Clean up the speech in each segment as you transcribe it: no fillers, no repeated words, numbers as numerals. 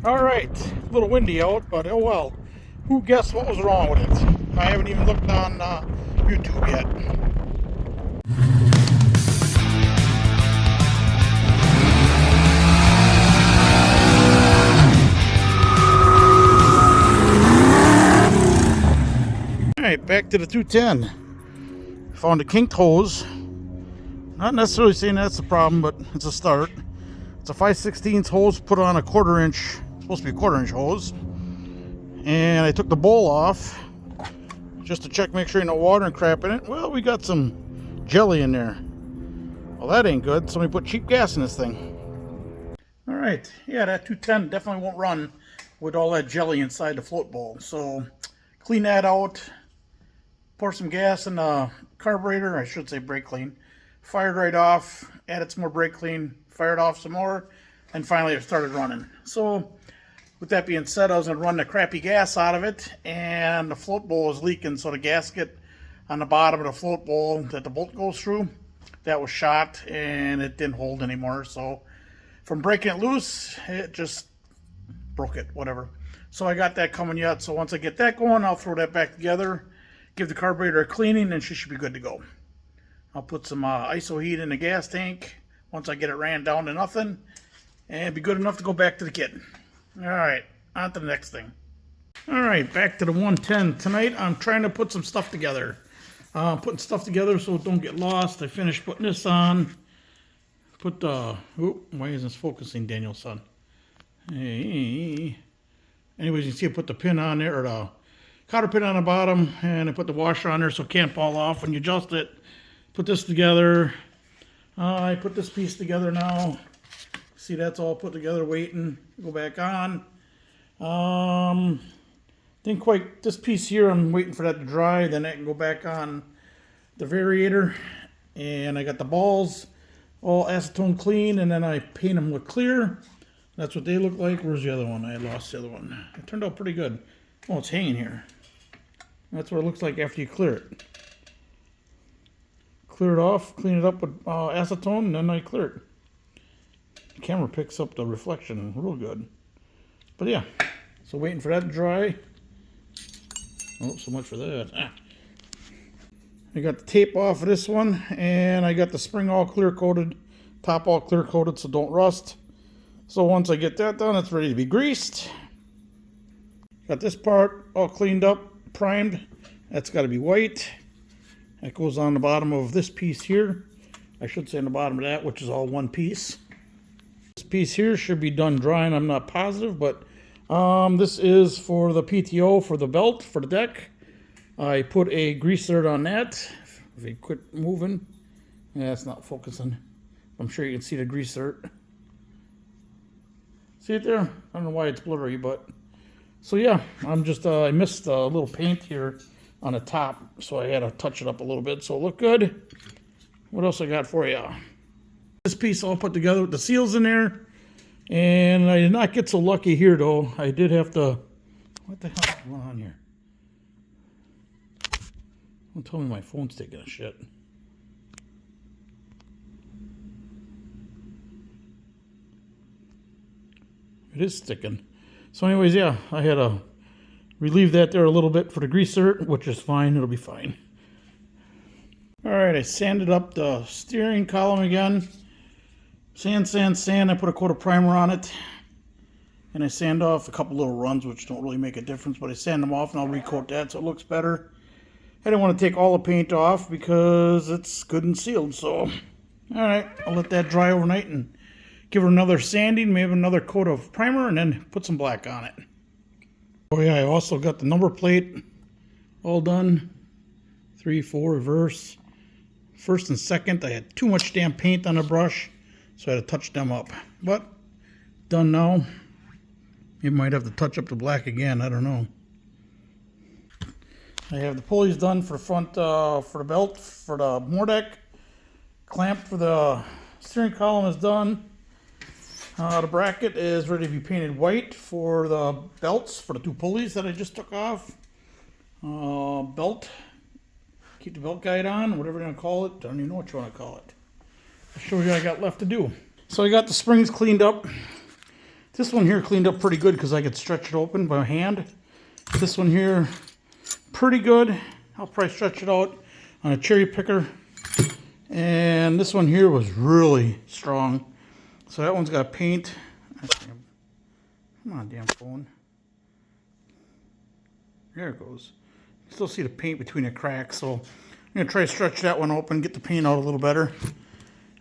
All right, a little windy out, but oh well. Who guessed what was wrong with it? I haven't even looked on YouTube yet. All right, back to the 210. Found a kinked hose. Not necessarily saying that's the problem, but it's a start. It's a 5/16 hose put on a quarter-inch, supposed to be a quarter-inch hose. And I took the bowl off just to check, make sure no water and crap in it. Well, we got some jelly in there. Well, that ain't good. Somebody put cheap gas in this thing. All right, yeah, that 210 definitely won't run with all that jelly inside the float bowl. So clean that out, pour some gas in the carburetor, I should say brake clean, fired right off, added some more brake clean, fired off some more, and finally it started running. So with that being said, I was going to run the crappy gas out of it, and the float bowl was leaking, so the gasket on the bottom of the float bowl that the bolt goes through, that was shot, and it didn't hold anymore. So from breaking it loose, it just broke it, whatever. So I got that coming yet. So once I get that going, I'll throw that back together, give the carburetor a cleaning, and she should be good to go. I'll put some iso heat in the gas tank once I get it ran down to nothing, and be good enough to go back to the kit. All right, on to the next thing. All right, back to the 110. Tonight I'm trying to put some stuff together. Putting stuff together so it don't get lost. I finished putting this on. Put the, why isn't this focusing, Daniel's son? Hey. Anyways, you can see I put the pin on there, or the cotter pin on the bottom, and I put the washer on there so it can't fall off when you adjust it. Put this together. I put this piece together now. See, that's all put together, waiting to go back on. Didn't quite, this piece here, I'm waiting for that to dry, then I can go back on the variator. And I got the balls all acetone clean, and then I paint them with clear. That's what they look like. Where's the other one? I lost the other one. It turned out pretty good. Oh, it's hanging here. That's what it looks like after you clear it. Clear it off, clean it up with acetone, and then I clear it. The camera picks up the reflection real good. But yeah, so waiting for that to dry. Oh, so much for that. I got the tape off of this one, and I got the spring all clear coated, top all clear coated so don't rust. So once I get that done, it's ready to be greased. Got this part all cleaned up, primed. That's got to be white. That goes on the bottom of this piece here. I should say on the bottom of that, which is all one piece. This piece here should be done drying, I'm not positive, but this is for the PTO, for the belt, for the deck. I put a grease dirt on that. If you quit moving, yeah, it's not focusing. I'm sure you can see the grease dirt. See it there? I don't know why it's blurry, but so yeah, I'm just I missed a little paint here on the top, so I had to touch it up a little bit so it looked good. What else I got for you? This piece all put together with the seals in there, and I did not get so lucky here though. I did have to. What the hell is going on here? Don't tell me my phone's taking a shit. It is sticking. So anyways, yeah, I had to relieve that there a little bit for the grease dirt, which is fine. It'll be fine. All right, I sanded up the steering column again. Sand, sand, sand. I put a coat of primer on it. And I sand off a couple little runs, which don't really make a difference, but I sand them off and I'll recoat that so it looks better. I didn't want to take all the paint off because it's good and sealed. So, all right, I'll let that dry overnight and give her another sanding, maybe another coat of primer, and then put some black on it. Oh yeah, I also got the number plate all done. 3, 4, reverse. First and second, I had too much damn paint on the brush, so I had to touch them up. But, done now. You might have to touch up the black again, I don't know. I have the pulleys done for the front, for the belt, for the Mordeck. Clamp for the steering column is done. The bracket is ready to be painted white for the belts, for the 2 pulleys that I just took off. Belt, keep the belt guide on, whatever you want to call it. I don't even know what you want to call it. I'll show you what I got left to do. So I got the springs cleaned up. This one here cleaned up pretty good because I could stretch it open by hand. This one here, pretty good. I'll probably stretch it out on a cherry picker. And this one here was really strong. So that one's got paint. Come on, damn phone. There it goes. You still see the paint between the cracks. So I'm going to try to stretch that one open, get the paint out a little better.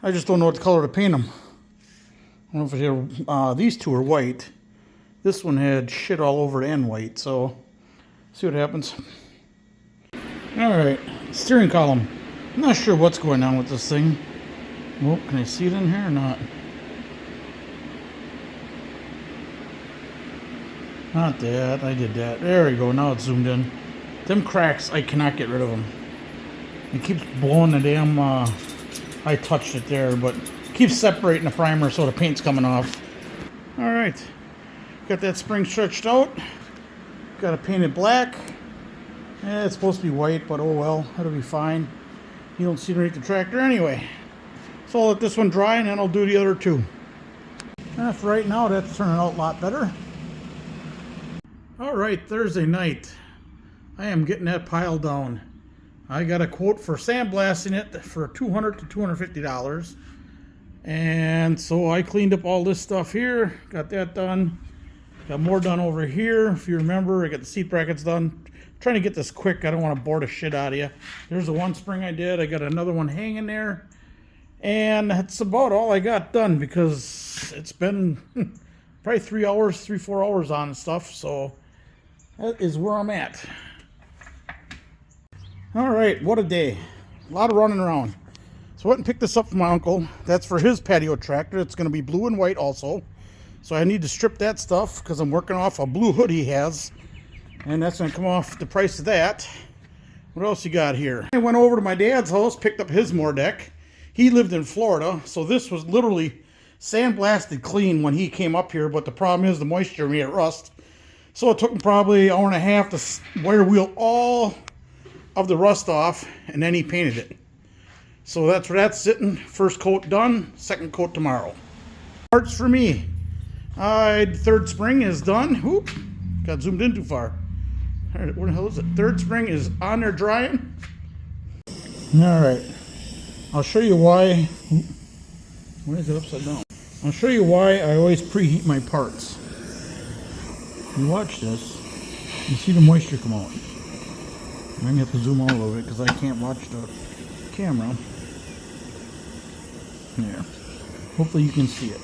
I just don't know what color to paint them. I don't know if these two are white. This one had shit all over it and white. So see what happens. Alright, steering column. I'm not sure what's going on with this thing. Oh, can I see it in here or not? Not that. I did that. There we go. Now it's zoomed in. Them cracks, I cannot get rid of them. It keeps blowing the damn... I touched it there, but it keeps separating the primer so the paint's coming off. Alright. Got that spring stretched out. Got it painted black. It's supposed to be white, but oh well. It'll be fine. You don't see underneath the tractor anyway. So I'll let this one dry and then I'll do the other two. For right now, that's turning out a lot better. Alright, Thursday night. I am getting that pile down. I got a quote for sandblasting it for $200 to $250. And so I cleaned up all this stuff here. Got that done. Got more done over here. If you remember, I got the seat brackets done. Trying to get this quick. I don't want to bore the shit out of you. There's the one spring I did. I got another one hanging there. And that's about all I got done because it's been probably 4 hours on stuff. So that is where I'm at. Alright, what a day. A lot of running around. So I went and picked this up from my uncle. That's for his patio tractor. It's going to be blue and white also. So I need to strip that stuff because I'm working off a blue hood he has. And that's going to come off the price of that. What else you got here? I went over to my dad's house, picked up his Mordek. He lived in Florida, so this was literally sandblasted clean when he came up here. But the problem is the moisture made it rust. So it took him probably an hour and a half to wire wheel all of the rust off, and then he painted it. So that's where that's sitting. First coat done, second coat tomorrow. Parts for me. Third spring is done. Whoop, got zoomed in too far. Where the hell is it? Third spring is on there drying. Alright. I'll show you why. Why is it upside down? I'll show you why I always preheat my parts. You watch this, you see the moisture come out. I'm going to have to zoom all over it because I can't watch the camera. There. Hopefully you can see it.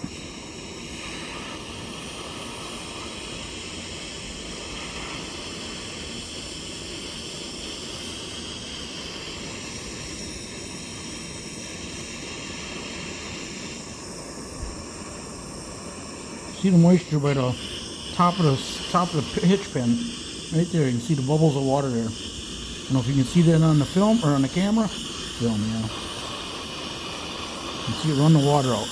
See the moisture by the top of the hitch pin right there. You can see the bubbles of water there. I don't know if you can see that on the film or on the camera. Film, yeah. You can see it run the water out.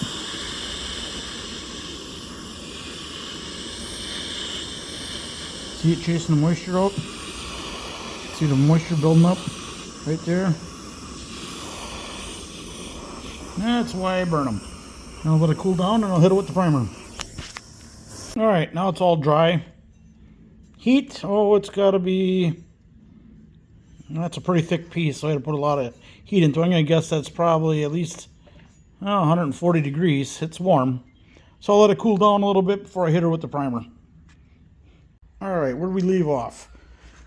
See it chasing the moisture out? See the moisture building up right there? That's why I burn them. Now I'll let it cool down and I'll hit it with the primer. Alright, now it's all dry. Heat, oh, it's got to be... That's a pretty thick piece, so I had to put a lot of heat into it. I'm going to guess that's probably at least 140 degrees. It's warm. So I'll let it cool down a little bit before I hit her with the primer. Alright, where do we leave off?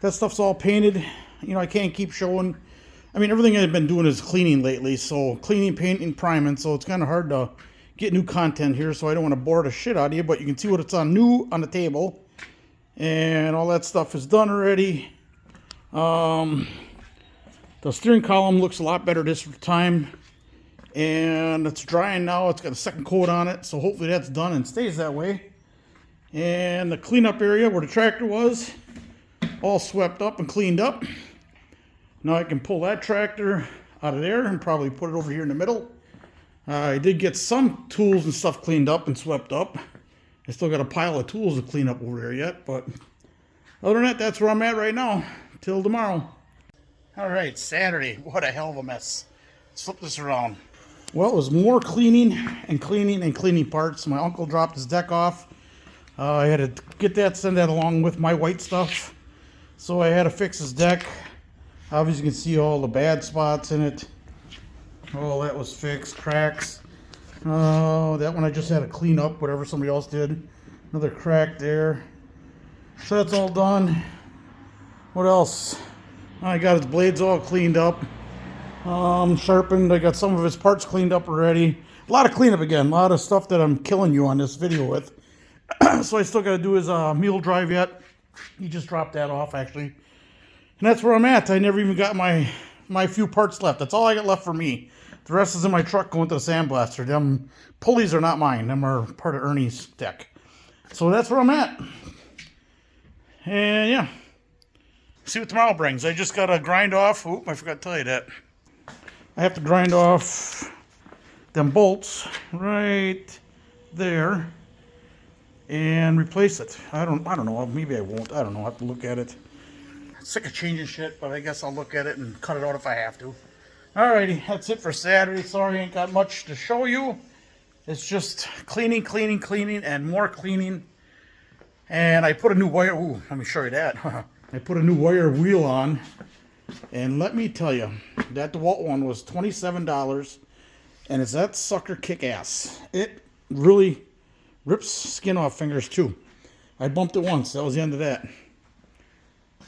That stuff's all painted. You know, I can't keep showing. I mean, everything I've been doing is cleaning lately. So cleaning, painting, priming. So it's kind of hard to get new content here, so I don't want to bore the shit out of you, but you can see what it's on new on the table. And all that stuff is done already. The steering column looks a lot better this time. And it's drying now. It's got a second coat on it, so hopefully that's done and stays that way. And the cleanup area where the tractor was, all swept up and cleaned up. Now I can pull that tractor out of there and probably put it over here in the middle. I did get some tools and stuff cleaned up and swept up. I still got a pile of tools to clean up over there yet, but other than that, that's where I'm at right now. Till tomorrow. Alright, Saturday. What a hell of a mess. Let's flip this around. Well, it was more cleaning and cleaning and cleaning parts. My uncle dropped his deck off. I had to get that, send that along with my white stuff. So I had to fix his deck. Obviously you can see all the bad spots in it. All that was fixed, cracks. That one I just had to clean up, whatever somebody else did. Another crack there. So that's all done. What else? I got his blades all cleaned up. Sharpened. I got some of his parts cleaned up already. A lot of cleanup again. A lot of stuff that I'm killing you on this video with. So I still got to do his mule drive yet. He just dropped that off actually. And that's where I'm at. I never even got my few parts left. That's all I got left for me. The rest is in my truck going to the sandblaster. Them pulleys are not mine. Them are part of Ernie's deck. So that's where I'm at. And yeah. See what tomorrow brings. I just got to grind off. Oop, I forgot to tell you that. I have to grind off them bolts right there and replace it. I don't know. Maybe I won't. I don't know. I have to look at it. I'm sick of changing shit, but I guess I'll look at it and cut it out if I have to. Alrighty, that's it for Saturday. Sorry, I ain't got much to show you. It's just cleaning, and more cleaning. And I put a new wire. Ooh, let me show you that. I put a new wire wheel on. And let me tell you, that DeWalt one was $27. And it's that sucker kick ass. It really rips skin off fingers too. I bumped it once. That was the end of that.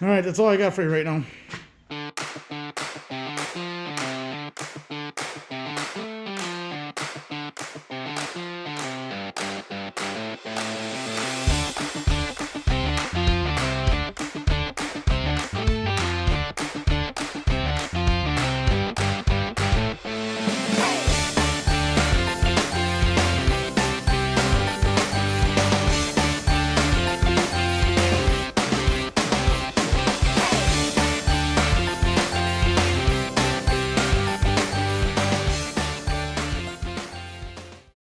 Alright, that's all I got for you right now.